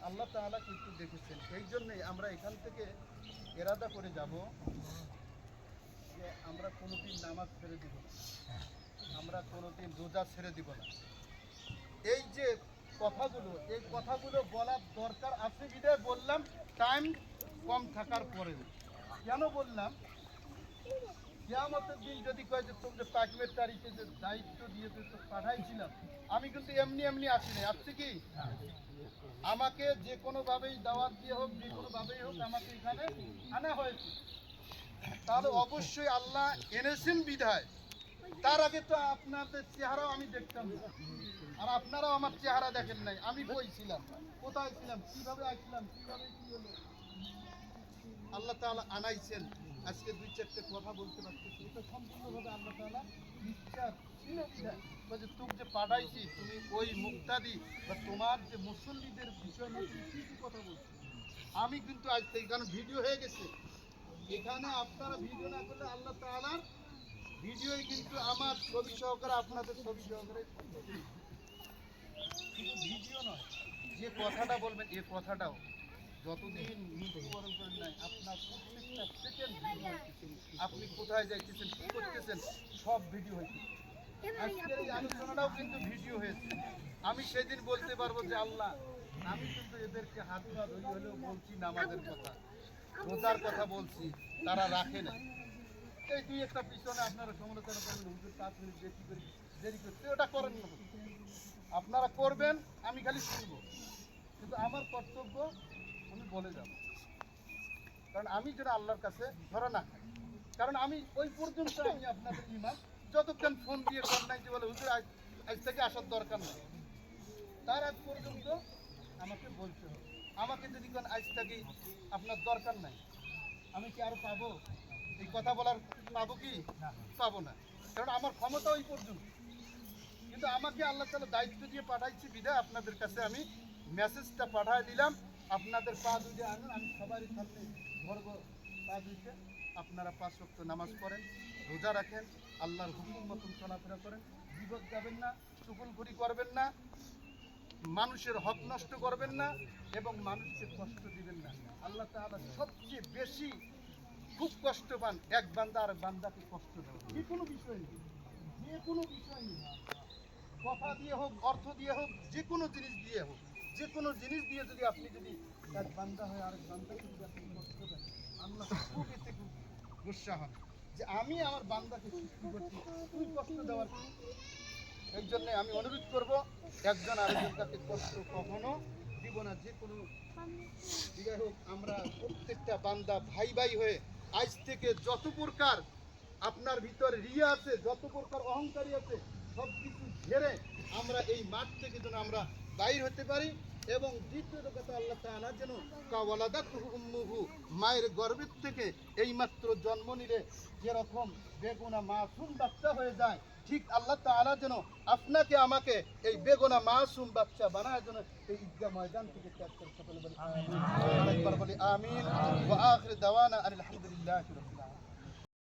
আল্লাহ তাআলা কিন্তু দেখেছেন। এই জন্যই আমরা এখান থেকে ইরাদা করে যাব যে আমরা কোনোদিন নামাজ ছেড়ে দিব না, আমরা কোনোদিন রোজা ছেড়ে দিব না। এই যে কথাগুলো, এই কথাগুলো বলার দরকার আছে বিধায় বললাম, টাইম কম থাকার পরেও। কেন বললাম? কিয়ামতের দিন যদি কয় যে তোমরা তাকবীর তারিখে যে দায়িত্ব দিয়ে তো পাঠাইছিলাম, আমি কিন্তু এমনি এমনি আসি নাই। আসছে কি আমাকে যে কোনোভাবেই দাওয়াত দিয়ে হোক, যে কোনোভাবেই হোক আমাকে এখানে আনা হয়েছে। তাহলে অবশ্যই আল্লাহ এনেছেন বিধায়। তার আগে তো আপনাদের চেহারাও আমি দেখতাম না, আর আপনারাও আমার চেহারা দেখেন নাই। আমি কই ছিলাম, কোথায় ছিলাম, কিভাবে আসলাম, কিভাবে কি হলো। আল্লাহ তাআলা আনাইছেন, আজকে দুই চারটে কথা বলতে পারতেছি। এটা সম্পূর্ণভাবে আল্লাহ তাআলা বিশ্বাস ছিল বিধায় যে তুমি যে পাঠাইছি, তুমি ওই মুক্তাদি বা তোমার যে মুসল্লিদের বিষয় নিয়ে তুমি কি কি কথা বলছো। আমি কিন্তু আজ থেকে, কারণ ভিডিও হয়ে গেছে এখানে, আপনারা ভিডিও না করলে আল্লাহ তাআলার ভিডিওই কিন্তু আমার ছবি সহকারে, আপনাদের ছবি সহকারে। শুধু ভিডিও নয়, যে কথাটা বলবেন এই কথাটাও যতদিন মৃত্যুবরণ করেন নাই, আপনার প্রত্যেকটা সেকেন্ড ভিডিও হইতেছে। আপনি কোথায় যাইতেছেন, কি করতেছেন, সব ভিডিও হইতেছে। আজকের এই আলোচনাটাও কিন্তু ভিডিও হয়েছে। আমি সেদিন বলতে পারবো যে আল্লাহ, আমি কিন্তু এদেরকে হাত পা ধরে হলেও বলছি নামাজের কথা, রোজার কথা বলছি, তারা রাখে না। এই দুই একটা পিছনে আপনারা সমালোচনা করবেন, হুজুর 5 মিনিট বেশি করে দেরি করতে, ওটা করেন না, আপনারা করবেন, আমি খালি শুনবো। কিন্তু আমার কর্তব্য আমি বলে যাব, কারণ আমি যেটা আল্লাহর কাছে ধরা না খাই। কারণ আমি ওই পর্যন্ত আমি আপনাদের ইমাম, যতক্ষণ ফোন দিয়ে কর নাই যে বলে হুজুর আজ থেকে আসার দরকার নেই, তার আগ পর্যন্ত আমাকে বলতে হবে। আমাকে যদি কোন আজ থেকে আপনার দরকার নাই, আমি কি আরো পাবো এই কথা বলার? পাবো কি? পাবো না, কারণ আমার ক্ষমতা ওই পর্যন্ত। কিন্তু আমাকে আল্লাহ তাআলা দায়িত্ব দিয়ে পাঠাইছি বিধায় আপনাদের কাছে আমি মেসেজটা পাঠিয়ে দিলাম। আপনাদের পা দুইটা আনেন, আমি সবারই সামনে ধরবো পা দুইটা। আপনারা 5 ওয়াক্ত নামাজ পড়েন, রোজা রাখেন, আল্লাহর হুকুম মতন চলাফেরা করেন, বিপদ যাবেন না, চুগলখড়ি করবেন না, মানুষের হক নষ্ট করবেন না, এবং মানুষকে কষ্ট দিবেন না। আল্লাহ তাআলা সবচেয়ে বেশি খুব কষ্ট পান এক বান্দা আর বান্দাকে কষ্ট দেওয়া, যে কোনো বিষয় নেই, যে কোনো বিষয় নেই, কথা দিয়ে হোক, অর্থ দিয়ে হোক, যে কোনো জিনিস দিয়ে হোক, যে কোনো জিনিস দিয়ে যদি আপনি যদি এক বান্দা হয় আরেক বান্দাকে যদি আপনি কষ্ট দেন, আল্লাহ খুব এতে খুব গুসা হন যে আমি আমার বান্দাকে সৃষ্টি করছি, তুই কষ্ট দেওয়ার। এই জন্যে আমি অনুরোধ করব, একজন আরেকজনকে কষ্ট কখনো দিব না। যে কোনো দিকে হোক, আমরা প্রত্যেকটা বান্দা ভাই ভাই হয়ে আজ থেকে যত প্রকার আপনার ভিতরে রিয়া আছে, যত প্রকার অহংকারী আছে, সব কিছু ঝেড়ে আমরা এই মাঠ থেকে যেন আমরা বাইর হতে পারি। এবং দ্বিতীয় কথা, আল্লাহ তাআলা যেন কাওয়ালাদাতুহু উম্মুহু, মায়ের গর্ভের থেকে এইমাত্র জন্ম নিলে যেরকম বেগুনা মাসুম বাচ্চা হয়ে যায়, ঠিক আল্লাহ তাআলা যেন আপনাকে আমাকে এই বেগুনা মাসুম বাচ্চা বানায় যেন এই ঈদগাহ ময়দান থেকে ত্যাগ করে সকলে বলি আমিন। আমিন। ওয়া আখির দাওয়ানা আলহামদুলিল্লাহি রাব্বিল আলামিন।